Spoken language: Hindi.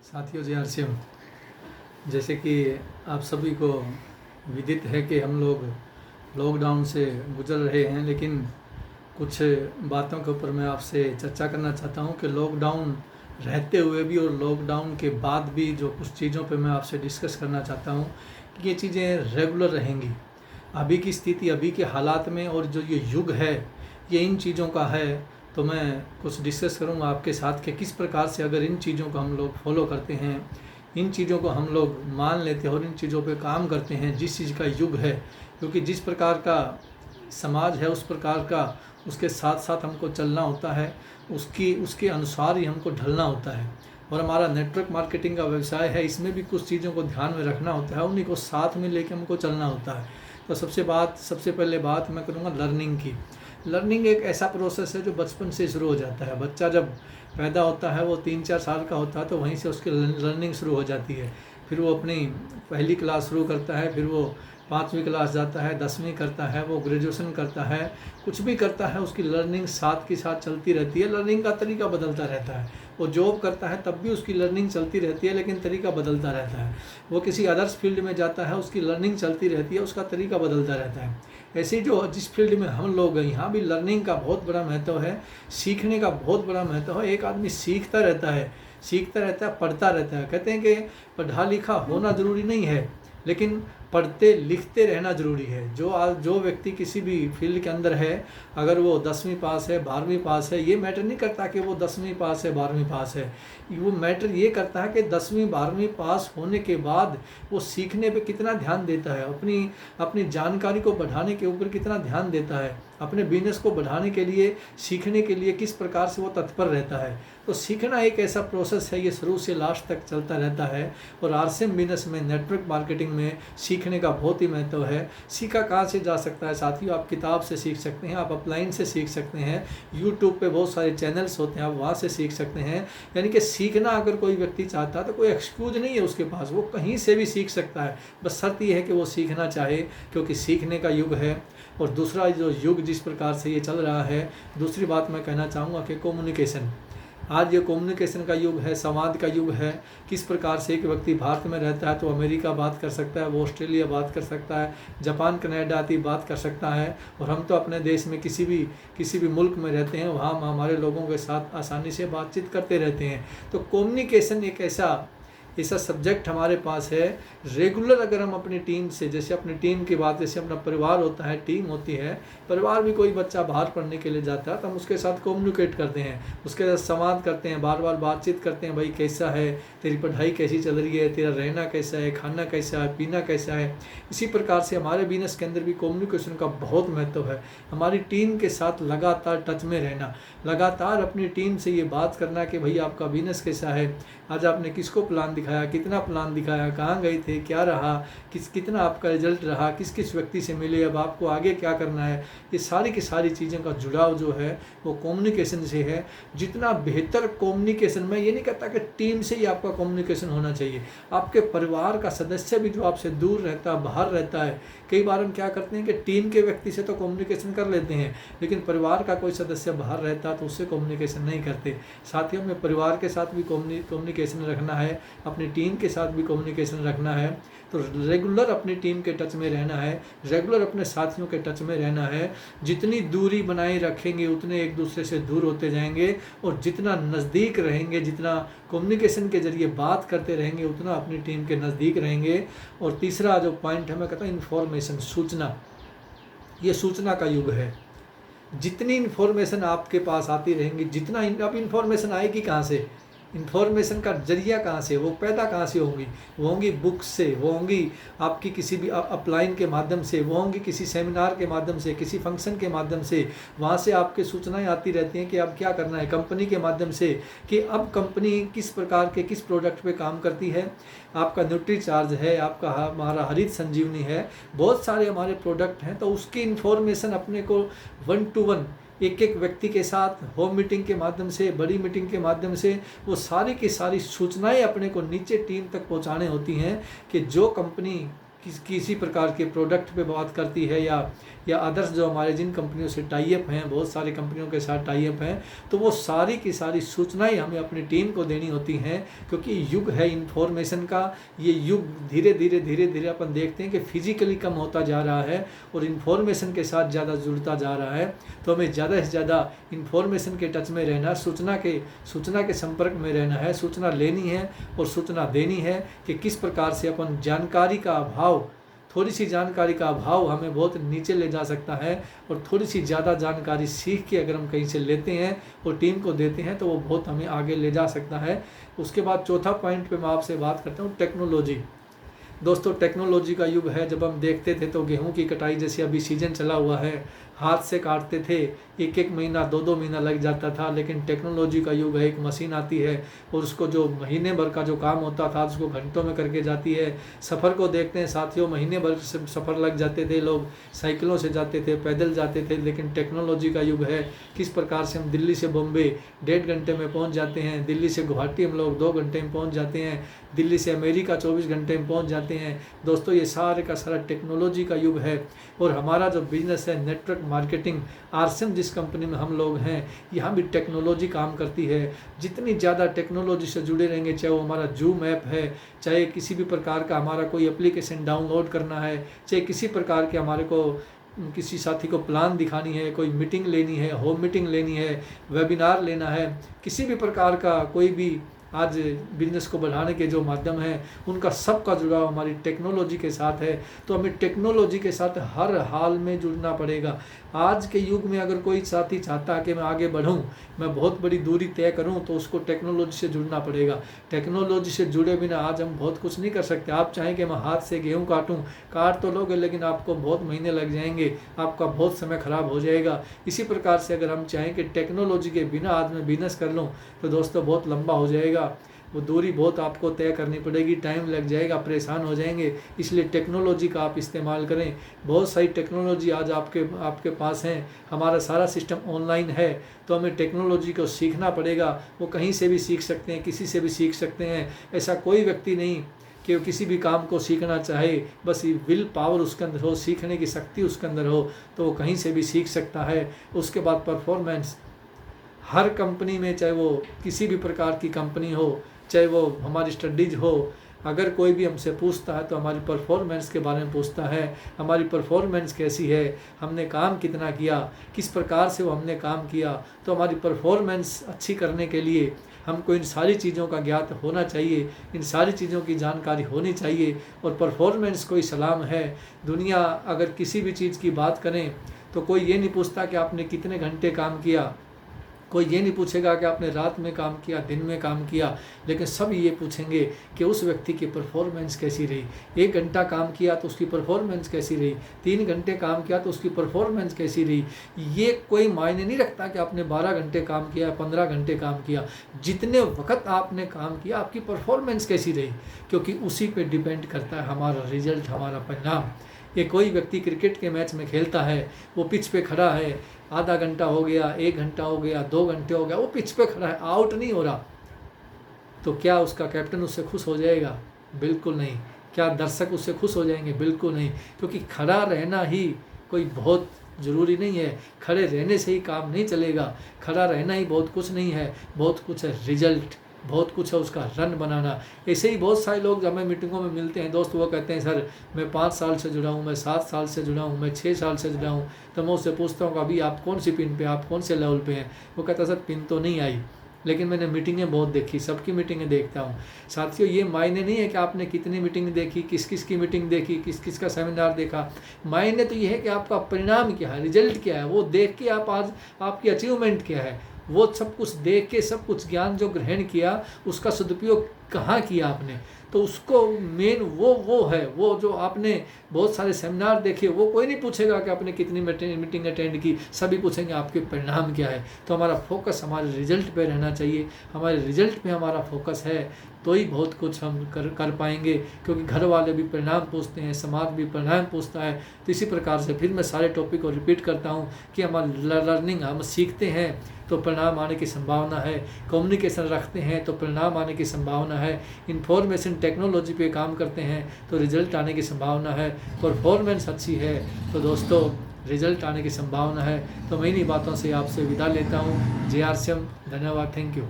साथियों, जय हरसिम। जैसे कि आप सभी को विदित है कि हम लोग लॉकडाउन से गुजर रहे हैं, लेकिन कुछ बातों के ऊपर मैं आपसे चर्चा करना चाहता हूं कि लॉकडाउन रहते हुए भी और लॉकडाउन के बाद भी जो कुछ चीज़ों पे मैं आपसे डिस्कस करना चाहता हूं कि ये चीज़ें रेगुलर रहेंगी। अभी की स्थिति, अभी के हालात में और जो ये युग है, ये इन चीज़ों का है। तो मैं कुछ डिस्कस करूंगा आपके साथ कि किस प्रकार से अगर इन चीज़ों को हम लोग फॉलो करते हैं, इन चीज़ों को हम लोग मान लेते हैं और इन चीज़ों पे काम करते हैं, जिस चीज़ का युग है, क्योंकि जिस प्रकार का समाज है उस प्रकार का उसके साथ साथ हमको चलना होता है, उसके अनुसार ही हमको ढलना होता है। और हमारा नेटवर्क मार्केटिंग का व्यवसाय है, इसमें भी कुछ चीज़ों को ध्यान में रखना होता है, उन्हीं को साथ में लेके हमको चलना होता है। तो सबसे पहले बात मैं करूँगा लर्निंग की। लर्निंग एक ऐसा प्रोसेस है जो बचपन से शुरू हो जाता है। बच्चा जब पैदा होता है, वो 3-4 साल का होता है, तो वहीं से उसकी लर्निंग शुरू हो जाती है। फिर वो अपनी पहली क्लास शुरू करता है, फिर वो 5वीं क्लास जाता है, 10वीं करता है, वो ग्रेजुएशन करता है, कुछ भी करता है, उसकी लर्निंग साथ के साथ चलती रहती है। लर्निंग का तरीका बदलता रहता है। वो जॉब करता है तब भी उसकी लर्निंग चलती रहती है, लेकिन तरीका बदलता रहता है। वो किसी अदर्स फील्ड में जाता है, उसकी लर्निंग चलती रहती है, उसका तरीका बदलता रहता है। ऐसे ही जो जिस फील्ड में हम लोग हैं, यहाँ भी लर्निंग का बहुत बड़ा महत्व है, सीखने का बहुत बड़ा महत्व है। एक आदमी सीखता रहता है, पढ़ता रहता है। कहते हैं कि पढ़ा लिखा होना ज़रूरी नहीं है, लेकिन पढ़ते लिखते रहना ज़रूरी है। जो व्यक्ति किसी भी फील्ड के अंदर है, अगर वो 10वीं पास है, 12वीं पास है, ये मैटर नहीं करता कि वो 10वीं पास है, 12वीं पास है। वो मैटर ये करता है कि 10वीं 12वीं पास होने के बाद वो सीखने पे कितना ध्यान देता है, अपनी जानकारी को बढ़ाने के ऊपर कितना ध्यान देता है, अपने बिजनेस को बढ़ाने के लिए, सीखने के लिए किस प्रकार से वो तत्पर रहता है। तो सीखना एक ऐसा प्रोसेस है, ये शुरू से लास्ट तक चलता रहता है। और आरसीएम बिजनेस में, नेटवर्क मार्केटिंग में सीखने का बहुत ही महत्व है। सीखा कहाँ से जा सकता है साथियों? आप किताब से सीख सकते हैं, आप अपलाइन से सीख सकते हैं, यूट्यूब पे बहुत सारे चैनल्स होते हैं, आप वहाँ से सीख सकते हैं। यानी कि सीखना अगर कोई व्यक्ति चाहता है तो कोई एक्सक्यूज नहीं है उसके पास, वो कहीं से भी सीख सकता है। बस शर्त ये है कि वो सीखना चाहे, क्योंकि सीखने का युग है। और दूसरा जो युग जिस प्रकार से ये चल रहा है, दूसरी बात मैं कहना चाहूँगा कि कम्युनिकेशन। आज ये कम्युनिकेशन का युग है, संवाद का युग है। किस प्रकार से एक व्यक्ति भारत में रहता है तो अमेरिका बात कर सकता है, वो ऑस्ट्रेलिया बात कर सकता है, जापान कनाडा आदि बात कर सकता है। और हम तो अपने देश में किसी भी मुल्क में रहते हैं, वहाँ हम हमारे लोगों के साथ आसानी से बातचीत करते रहते हैं। तो कम्युनिकेशन एक ऐसा सब्जेक्ट हमारे पास है। रेगुलर अगर हम अपनी टीम से, जैसे अपनी टीम की बात, जैसे अपना परिवार होता है, टीम होती है, परिवार भी कोई बच्चा बाहर पढ़ने के लिए जाता है तो हम उसके साथ कम्युनिकेट करते हैं, उसके साथ संवाद करते हैं, बार बार बातचीत करते हैं। भाई कैसा है, तेरी पढ़ाई कैसी चल रही है, तेरा रहना कैसा है, खाना कैसा है, पीना कैसा है। इसी प्रकार से हमारे बिजनेस के अंदर भी कम्युनिकेशन का बहुत महत्व है। हमारी टीम के साथ लगातार टच में रहना, लगातार अपनी टीम से ये बात करना कि भाई आपका बिजनेस कैसा है, आज आपने किसको प्लान दिखाया, कितना प्लान दिखाया, कहाँ गए थे, क्या रहा, कितना आपका रिजल्ट रहा, किस व्यक्ति से मिले, अब आपको आगे क्या करना है। ये सारी की सारी चीज़ों का जुड़ाव जो है वो कम्युनिकेशन से है। जितना बेहतर कम्युनिकेशन, मैं ये नहीं कहता कि टीम से ही आपका कम्युनिकेशन होना चाहिए, आपके परिवार का सदस्य भी जो आपसे दूर रहता है, बाहर रहता है। कई बार हम क्या करते हैं कि टीम के व्यक्ति से तो कम्युनिकेशन कर लेते हैं, लेकिन परिवार का कोई सदस्य बाहर रहता है तो उससे कम्युनिकेशन नहीं करते। साथियों में परिवार के साथ भी कम्युनिकेशन रखना है, अपनी टीम के साथ भी कम्युनिकेशन रखना है। तो रेगुलर अपनी टीम के टच में रहना है, रेगुलर अपने साथियों के टच में रहना है। जितनी दूरी बनाए रखेंगे उतने एक दूसरे से दूर होते जाएंगे, और जितना नज़दीक रहेंगे, जितना कम्युनिकेशन के जरिए बात करते रहेंगे, उतना अपनी टीम के नज़दीक रहेंगे। और तीसरा जो पॉइंट है, मैं कहता हूँ इन्फॉर्मेशन, सूचना। ये सूचना का युग है। जितनी इन्फॉर्मेशन आपके पास आती रहेंगी, जितना अब इन्फॉर्मेशन आएगी कहाँ से, इन्फॉर्मेशन का जरिया कहाँ से, वो पैदा कहाँ से होंगी? वो होंगी बुक्स से, वो होंगी आपकी किसी भी अपलाइन के माध्यम से, वो होंगी किसी सेमिनार के माध्यम से, किसी फंक्शन के माध्यम से। वहाँ से आपके सूचनाएं आती रहती हैं कि अब क्या करना है, कंपनी के माध्यम से कि अब कंपनी किस प्रकार के किस प्रोडक्ट पे काम करती है। आपका न्यूट्री चार्ज है, आपका हमारा हरित संजीवनी है, बहुत सारे हमारे प्रोडक्ट हैं। तो उसकी इन्फॉर्मेशन अपने को 1 to 1 एक एक व्यक्ति के साथ होम मीटिंग के माध्यम से, बड़ी मीटिंग के माध्यम से, वो सारी की सारी सूचनाएं अपने को नीचे टीम तक पहुंचाने होती हैं कि जो कंपनी किसी प्रकार के प्रोडक्ट पे बात करती है या अदर्स जो हमारे जिन कंपनियों से टाई अप हैं, बहुत सारी कंपनियों के साथ टाई अप हैं, तो वो सारी की सारी सूचनाएं हमें अपनी टीम को देनी होती हैं, क्योंकि युग है इन्फॉर्मेशन का। ये युग धीरे धीरे अपन देखते हैं कि फिजिकली कम होता जा रहा है और इन्फॉर्मेशन के साथ ज़्यादा जुड़ता जा रहा है। तो हमें ज़्यादा से ज़्यादा इन्फॉर्मेशन के टच में रहना, सूचना के संपर्क में रहना है, सूचना लेनी है और सूचना देनी है कि किस प्रकार से अपन जानकारी का अभाव, थोड़ी सी जानकारी का अभाव हमें बहुत नीचे ले जा सकता है, और थोड़ी सी ज़्यादा जानकारी सीख के अगर हम कहीं से लेते हैं और टीम को देते हैं तो वो बहुत हमें आगे ले जा सकता है। उसके बाद चौथा पॉइंट पे मैं आपसे बात करता हूँ, टेक्नोलॉजी। दोस्तों टेक्नोलॉजी का युग है। जब हम देखते थे तो गेहूं की कटाई जैसे अभी सीजन चला हुआ है, हाथ से काटते थे, एक महीना 2 महीना लग जाता था, लेकिन टेक्नोलॉजी का युग है। एक मशीन आती है और उसको जो महीने भर का जो काम होता था उसको घंटों में करके जाती है। सफ़र को देखते हैं साथियों, महीने भर से सफ़र लग जाते थे, लोग साइकिलों से जाते थे, पैदल जाते थे, लेकिन टेक्नोलॉजी का युग है। किस प्रकार से हम दिल्ली से बॉम्बे 1.5 घंटे में पहुंच जाते हैं, दिल्ली से गुवाहाटी हम लोग 2 घंटे में पहुंच जाते हैं, दिल्ली से अमेरिका 24 घंटे में पहुंच जाते हैं। दोस्तों ये सारे का सारा टेक्नोलॉजी का युग है। और हमारा जो बिजनेस है नेटवर्क मार्केटिंग, आरसीएम जिस कंपनी में हम लोग हैं, यहाँ भी टेक्नोलॉजी काम करती है। जितनी ज़्यादा टेक्नोलॉजी से जुड़े रहेंगे, चाहे वो हमारा जूम ऐप है, चाहे किसी भी प्रकार का हमारा कोई एप्लीकेशन डाउनलोड करना है, चाहे किसी प्रकार के हमारे को किसी साथी को प्लान दिखानी है, कोई मीटिंग लेनी है, होम मीटिंग लेनी है, वेबिनार लेना है, किसी भी प्रकार का कोई भी आज बिजनेस को बढ़ाने के जो माध्यम हैं उनका सबका जुड़ाव हमारी टेक्नोलॉजी के साथ है। तो हमें टेक्नोलॉजी के साथ हर हाल में जुड़ना पड़ेगा। आज के युग में अगर कोई साथी चाहता है कि मैं आगे बढ़ूं, मैं बहुत बड़ी दूरी तय करूं, तो उसको टेक्नोलॉजी से जुड़ना पड़ेगा। टेक्नोलॉजी से जुड़े बिना आज हम बहुत कुछ नहीं कर सकते। आप चाहें कि मैं हाथ से गेहूँ काट तो लोगे, लेकिन आपको बहुत महीने लग जाएंगे, आपका बहुत समय खराब हो जाएगा। इसी प्रकार से अगर हम चाहें कि टेक्नोलॉजी के बिना आज मैं बिजनेस कर लूँ तो दोस्तों बहुत लंबा हो जाएगा, वो दूरी बहुत आपको तय करनी पड़ेगी, टाइम लग जाएगा, परेशान हो जाएंगे। इसलिए टेक्नोलॉजी का आप इस्तेमाल करें। बहुत सारी टेक्नोलॉजी आज आपके पास हैं, हमारा सारा सिस्टम ऑनलाइन है, तो हमें टेक्नोलॉजी को सीखना पड़ेगा। वो कहीं से भी सीख सकते हैं, किसी से भी सीख सकते हैं। ऐसा कोई व्यक्ति नहीं कि वो किसी भी काम को सीखना चाहे, बस विल पावर उसके अंदर हो, सीखने की शक्ति उसके अंदर हो, तो वो कहीं से भी सीख सकता है। उसके बाद परफॉर्मेंस, हर कंपनी में, चाहे वो किसी भी प्रकार की कंपनी हो, चाहे वो हमारी स्टडीज हो, अगर कोई भी हमसे पूछता है तो हमारी परफॉर्मेंस के बारे में पूछता है। हमारी परफॉर्मेंस कैसी है, हमने काम कितना किया, किस प्रकार से वो हमने काम किया। तो हमारी परफॉर्मेंस अच्छी करने के लिए हमको इन सारी चीज़ों का ज्ञात होना चाहिए, इन सारी चीज़ों की जानकारी होनी चाहिए। और परफॉर्मेंस कोई सलाम है। दुनिया अगर किसी भी चीज़ की बात करें तो कोई ये नहीं पूछता कि आपने कितने घंटे काम किया, कोई ये नहीं पूछेगा कि आपने रात में काम किया, दिन में काम किया, लेकिन सब ये पूछेंगे कि उस व्यक्ति की परफॉर्मेंस कैसी रही। 1 घंटा काम किया तो उसकी परफॉर्मेंस कैसी रही, 3 घंटे काम किया तो उसकी परफॉर्मेंस कैसी रही। ये कोई मायने नहीं रखता कि आपने 12 घंटे काम किया, 15 घंटे काम किया। जितने वक्त आपने काम किया, आपकी परफॉर्मेंस कैसी रही, क्योंकि उसी पे डिपेंड करता है हमारा रिजल्ट, हमारा परिणाम। ये कोई व्यक्ति क्रिकेट के मैच में खेलता है, वो पिच पे खड़ा है, आधा घंटा हो गया, 1 घंटा हो गया, 2 घंटे हो गया, वो पिच पे खड़ा है, आउट नहीं हो रहा, तो क्या उसका कैप्टन उससे खुश हो जाएगा? बिल्कुल नहीं। क्या दर्शक उससे खुश हो जाएंगे? बिल्कुल नहीं। क्योंकि खड़ा रहना ही कोई बहुत ज़रूरी नहीं है, खड़े रहने से ही काम नहीं चलेगा। खड़ा रहना ही बहुत कुछ नहीं है, बहुत कुछ है रिजल्ट, बहुत कुछ है उसका रन बनाना। ऐसे ही बहुत सारे लोग जब हमें मीटिंगों में मिलते हैं दोस्त, वो कहते हैं सर मैं 5 साल से जुड़ा हूँ, मैं 7 साल से जुड़ा हूँ, मैं 6 साल से जुड़ा हूँ। तो मैं उससे पूछता हूँ अभी आप कौन सी पिन पे, आप कौन से लेवल पे हैं? वो कहता है सर पिन तो नहीं आई, लेकिन मैंने मीटिंगें बहुत देखी, सबकी मीटिंगें देखता हूँ। साथियों ये मायने नहीं है कि आपने कितनी मीटिंग देखी, किस किस की मीटिंग देखी, किस किस का सेमिनार देखा। मायने तो ये है कि आपका परिणाम क्या है, रिजल्ट क्या है, वो देख के आप आज आपकी अचीवमेंट क्या है, वो सब कुछ देख के, सब कुछ ज्ञान जो ग्रहण किया उसका सदुपयोग कहाँ किया आपने। तो उसको मेन वो है, वो जो आपने बहुत सारे सेमिनार देखे, वो कोई नहीं पूछेगा कि आपने कितनी मीटिंग अटेंड की, सभी पूछेंगे आपके परिणाम क्या है। तो हमारा फोकस हमारे रिजल्ट पे रहना चाहिए। हमारे रिजल्ट पे हमारा फोकस है तो ही बहुत कुछ हम कर पाएंगे, क्योंकि घर वाले भी परिणाम पूछते हैं, समाज भी परिणाम पूछता है। तो इसी प्रकार से फिर मैं सारे टॉपिक को रिपीट करता हूँ कि हमारा लर्निंग, हम सीखते हैं तो परिणाम आने की संभावना है। कम्युनिकेशन रखते हैं तो परिणाम आने की संभावना है। इंफॉर्मेशन टेक्नोलॉजी पे काम करते हैं तो रिजल्ट आने की संभावना है। परफॉर्मेंस अच्छी है तो दोस्तों रिजल्ट आने की संभावना है। तो मैं इन्हीं बातों से आपसे विदा लेता हूँ। जय आर सी एम, धन्यवाद, थैंक यू।